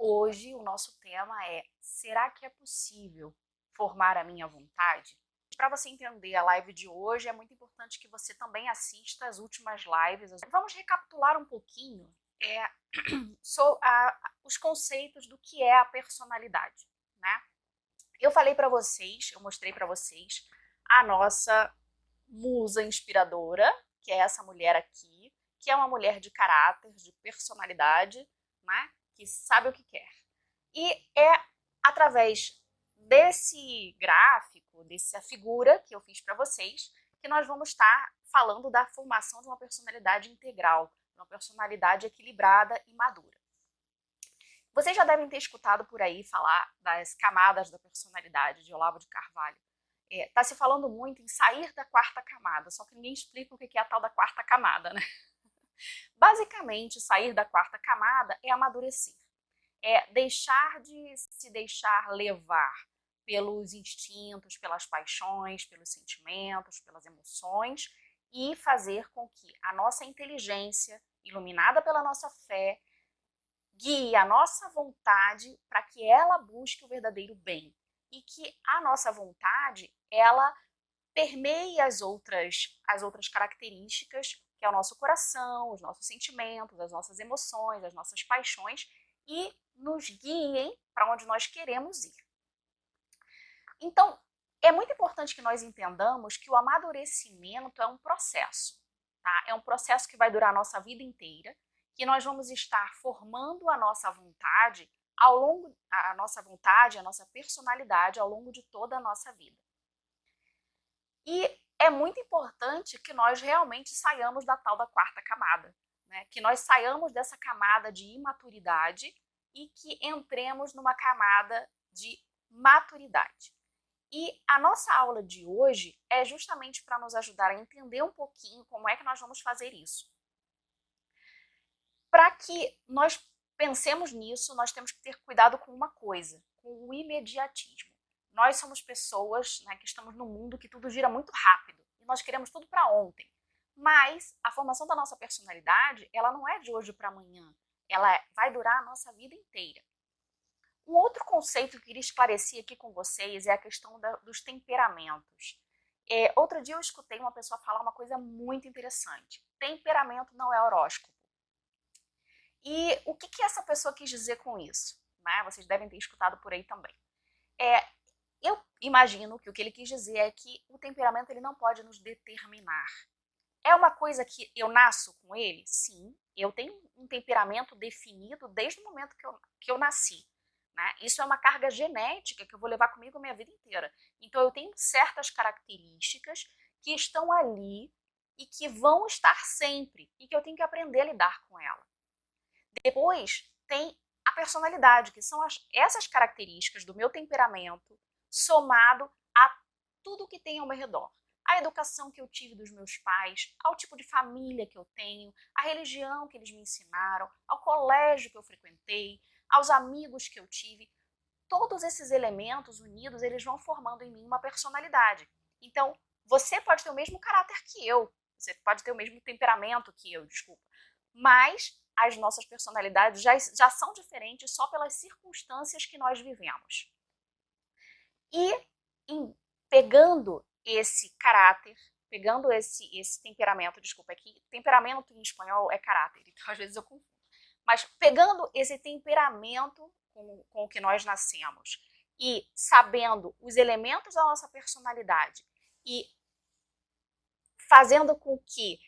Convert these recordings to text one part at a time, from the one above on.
Hoje o nosso tema é: será que é possível formar a minha vontade? Para você entender a live de hoje, é muito importante que você também assista as últimas lives. Vamos recapitular um pouquinho os conceitos do que é a personalidade, né? Eu falei para vocês, eu mostrei para vocês a nossa musa inspiradora, que é essa mulher aqui, que é uma mulher de caráter, de personalidade, né? Que sabe o que quer. E é através desse gráfico, dessa figura que eu fiz para vocês, que nós vamos estar falando da formação de uma personalidade integral, uma personalidade equilibrada e madura. Vocês já devem ter escutado por aí falar das camadas da personalidade de Olavo de Carvalho. Está se falando muito em sair da quarta camada, só que ninguém explica o que é a tal da quarta camada, né? Basicamente, sair da quarta camada é amadurecer. É deixar de se deixar levar pelos instintos, pelas paixões, pelos sentimentos, pelas emoções e fazer com que a nossa inteligência, iluminada pela nossa fé, guie a nossa vontade para que ela busque o verdadeiro bem e que a nossa vontade, ela permeie as outras características, que é o nosso coração, os nossos sentimentos, as nossas emoções, as nossas paixões, e nos guiem para onde nós queremos ir. Então, é muito importante que nós entendamos que o amadurecimento é um processo, tá? É um processo que vai durar a nossa vida inteira, que nós vamos estar formando a nossa vontade a nossa personalidade ao longo de toda a nossa vida. E é muito importante que nós realmente saiamos da tal da quarta camada, né? Que nós saiamos dessa camada de imaturidade e que entremos numa camada de maturidade. E a nossa aula de hoje é justamente para nos ajudar a entender um pouquinho como é que nós vamos fazer isso. Para que nós pensemos nisso, nós temos que ter cuidado com uma coisa, com o imediatismo. Nós somos pessoas, né, que estamos num mundo que tudo gira muito rápido e nós queremos tudo para ontem. Mas a formação da nossa personalidade, ela não é de hoje para amanhã, ela vai durar a nossa vida inteira. Um outro conceito que eu queria esclarecer aqui com vocês é a questão dos temperamentos. Outro dia eu escutei uma pessoa falar uma coisa muito interessante. Temperamento não é horóscopo. E o que essa pessoa quis dizer com isso? Né? Vocês devem ter escutado por aí também. Eu imagino que o que ele quis dizer é que o temperamento ele não pode nos determinar. É uma coisa que eu nasço com ele? Sim, eu tenho um temperamento definido desde o momento que eu nasci. Né? Isso é uma carga genética que eu vou levar comigo a minha vida inteira. Então eu tenho certas características que estão ali e que vão estar sempre e que eu tenho que aprender a lidar com ela. Depois tem a personalidade, que são essas características do meu temperamento somado a tudo que tem ao meu redor. A educação que eu tive dos meus pais, ao tipo de família que eu tenho, a religião que eles me ensinaram, ao colégio que eu frequentei, aos amigos que eu tive. Todos esses elementos unidos, eles vão formando em mim uma personalidade. Então, você pode ter o mesmo caráter que eu, você pode ter o mesmo temperamento que eu, desculpa, mas as nossas personalidades já são diferentes só pelas circunstâncias que nós vivemos. E pegando esse caráter, pegando esse temperamento, desculpa, aqui, temperamento em espanhol é caráter, então às vezes eu confundo. Mas pegando esse temperamento com o que nós nascemos e sabendo os elementos da nossa personalidade e fazendo com que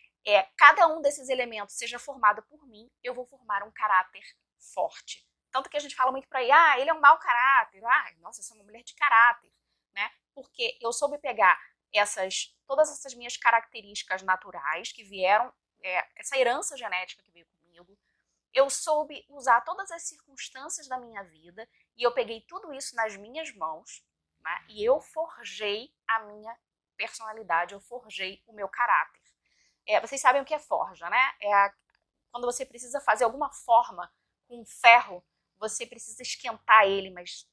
cada um desses elementos seja formado por mim, eu vou formar um caráter forte. Tanto que a gente fala muito por aí, ele é um mau caráter, nossa, essa é uma mulher de caráter, né? Porque eu soube pegar todas essas minhas características naturais que vieram, essa herança genética que veio comigo, eu soube usar todas as circunstâncias da minha vida e eu peguei tudo isso nas minhas mãos, né? E eu forjei a minha personalidade, eu forjei o meu caráter. Vocês sabem o que é forja, né? Quando você precisa fazer alguma forma com ferro, você precisa esquentar ele, mas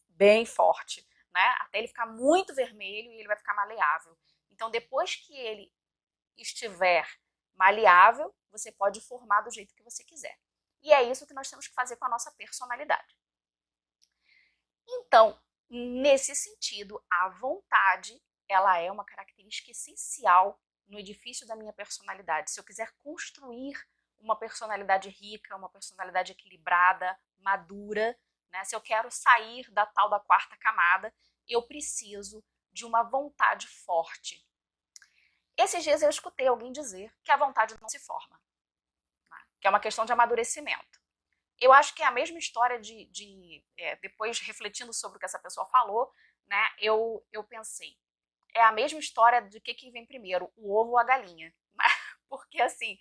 bem forte, né? Até ele ficar muito vermelho e ele vai ficar maleável. Então, depois que ele estiver maleável, você pode formar do jeito que você quiser. E é isso que nós temos que fazer com a nossa personalidade. Então, nesse sentido, a vontade, ela é uma característica essencial no edifício da minha personalidade. Se eu quiser construir uma personalidade rica, uma personalidade equilibrada, madura, né? Se eu quero sair da tal da quarta camada, eu preciso de uma vontade forte. Esses dias eu escutei alguém dizer que a vontade não se forma, né? Que é uma questão de amadurecimento. Eu acho que é a mesma história depois refletindo sobre o que essa pessoa falou, né? Eu pensei, é a mesma história de que vem primeiro, o ovo ou a galinha. Né? Porque assim,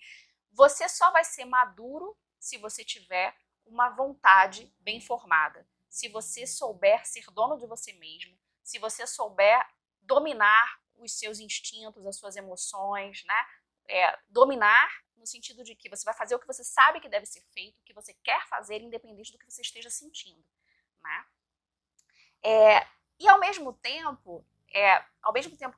você só vai ser maduro se você tiver uma vontade bem formada. Se você souber ser dono de você mesmo, se você souber dominar os seus instintos, as suas emoções, né? Dominar no sentido de que você vai fazer o que você sabe que deve ser feito, o que você quer fazer, independente do que você esteja sentindo. Né? E ao mesmo tempo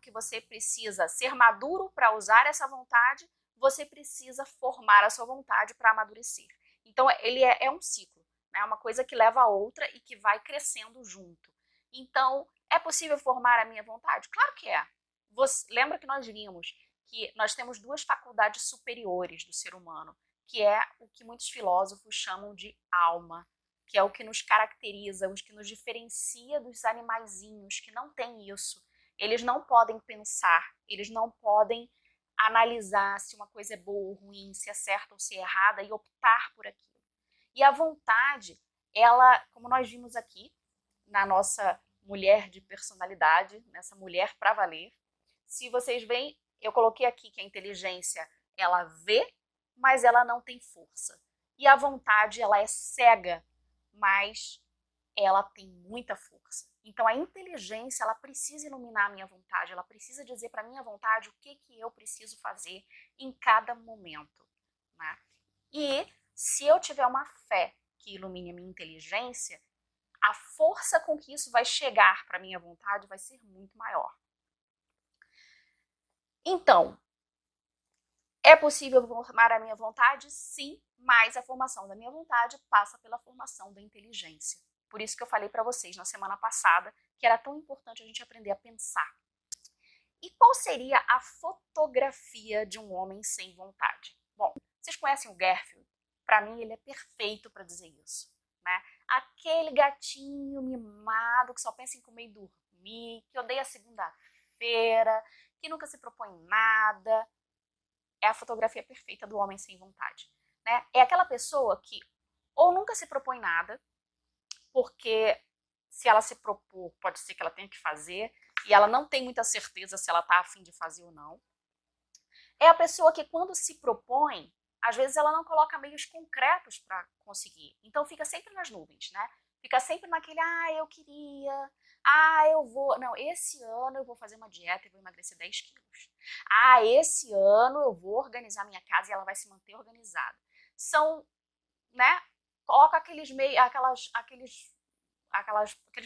que você precisa ser maduro para usar essa vontade, você precisa formar a sua vontade para amadurecer. Então, ele é um ciclo, né? Uma coisa que leva a outra e que vai crescendo junto. Então, é possível formar a minha vontade? Claro que é. Lembra que nós vimos que nós temos duas faculdades superiores do ser humano, que é o que muitos filósofos chamam de alma, que é o que nos caracteriza, o que nos diferencia dos animaizinhos que não têm isso. Eles não podem pensar, eles não podem analisar se uma coisa é boa ou ruim, se é certa ou se é errada e optar por aquilo. E a vontade, ela, como nós vimos aqui, na nossa mulher de personalidade, nessa mulher para valer, se vocês veem, eu coloquei aqui que a inteligência, ela vê, mas ela não tem força. E a vontade, ela é cega, mas ela tem muita força. Então a inteligência, ela precisa iluminar a minha vontade, ela precisa dizer para a minha vontade o que eu preciso fazer em cada momento. Né? E se eu tiver uma fé que ilumine a minha inteligência, a força com que isso vai chegar para a minha vontade vai ser muito maior. Então, é possível formar a minha vontade? Sim, mas a formação da minha vontade passa pela formação da inteligência. Por isso que eu falei para vocês na semana passada que era tão importante a gente aprender a pensar. E qual seria a fotografia de um homem sem vontade? Bom, vocês conhecem o Garfield? Para mim, ele é perfeito para dizer isso. Né? Aquele gatinho mimado que só pensa em comer e dormir, que odeia a segunda-feira, que nunca se propõe em nada. É a fotografia perfeita do homem sem vontade. Né? É aquela pessoa que ou nunca se propõe nada, porque se ela se propor, pode ser que ela tenha que fazer, e ela não tem muita certeza se ela está afim de fazer ou não. É a pessoa que quando se propõe, às vezes ela não coloca meios concretos para conseguir. Então fica sempre nas nuvens, né? Fica sempre naquele, eu queria, eu vou. Não, esse ano eu vou fazer uma dieta e vou emagrecer 10 quilos. Esse ano eu vou organizar minha casa e ela vai se manter organizada. São, né? Coloca aqueles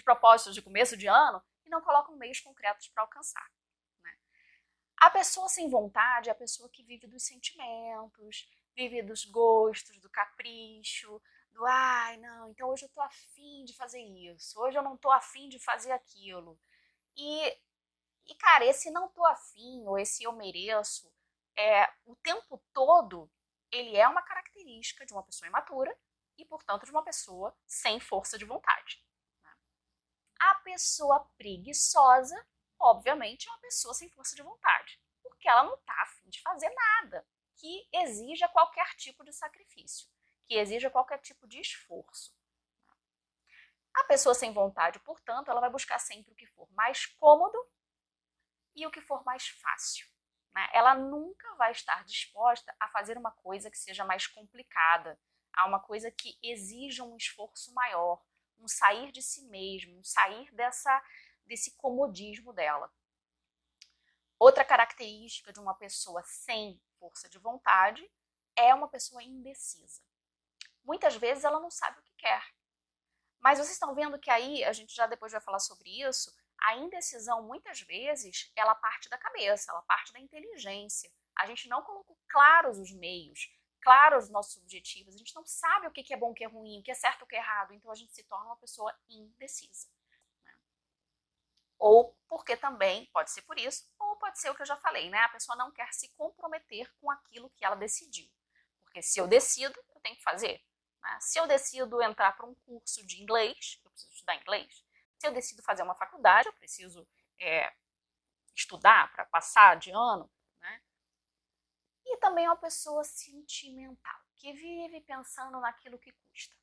propósitos de começo de ano e não colocam meios concretos para alcançar. Né? A pessoa sem vontade é a pessoa que vive dos sentimentos, vive dos gostos, do capricho, do não, então hoje eu tô afim de fazer isso, hoje eu não tô afim de fazer aquilo. E cara, esse não tô afim, ou esse eu mereço, o tempo todo, ele é uma característica de uma pessoa imatura e, portanto, de uma pessoa sem força de vontade. Né? A pessoa preguiçosa, obviamente, é uma pessoa sem força de vontade, porque ela não está afim de fazer nada que exija qualquer tipo de sacrifício, que exija qualquer tipo de esforço. A pessoa sem vontade, portanto, ela vai buscar sempre o que for mais cômodo e o que for mais fácil. Né? Ela nunca vai estar disposta a fazer uma coisa que seja mais complicada, a uma coisa que exija um esforço maior, um sair de si mesmo, um sair desse comodismo dela. Outra característica de uma pessoa sem força de vontade é uma pessoa indecisa. Muitas vezes ela não sabe o que quer. Mas vocês estão vendo que aí, a gente já depois vai falar sobre isso, a indecisão muitas vezes ela parte da cabeça, ela parte da inteligência. A gente não colocou claros os meios, claros os nossos objetivos, a gente não sabe o que é bom, o que é ruim, o que é certo, o que é errado, então a gente se torna uma pessoa indecisa. Né? Ou porque também, pode ser por isso, ou pode ser o que eu já falei, né? A pessoa não quer se comprometer com aquilo que ela decidiu. Porque se eu decido, eu tenho que fazer. Né? Se eu decido entrar para um curso de inglês, eu preciso estudar inglês. Se eu decido fazer uma faculdade, eu preciso estudar para passar de ano. Né? E também é uma pessoa sentimental, que vive pensando naquilo que custa.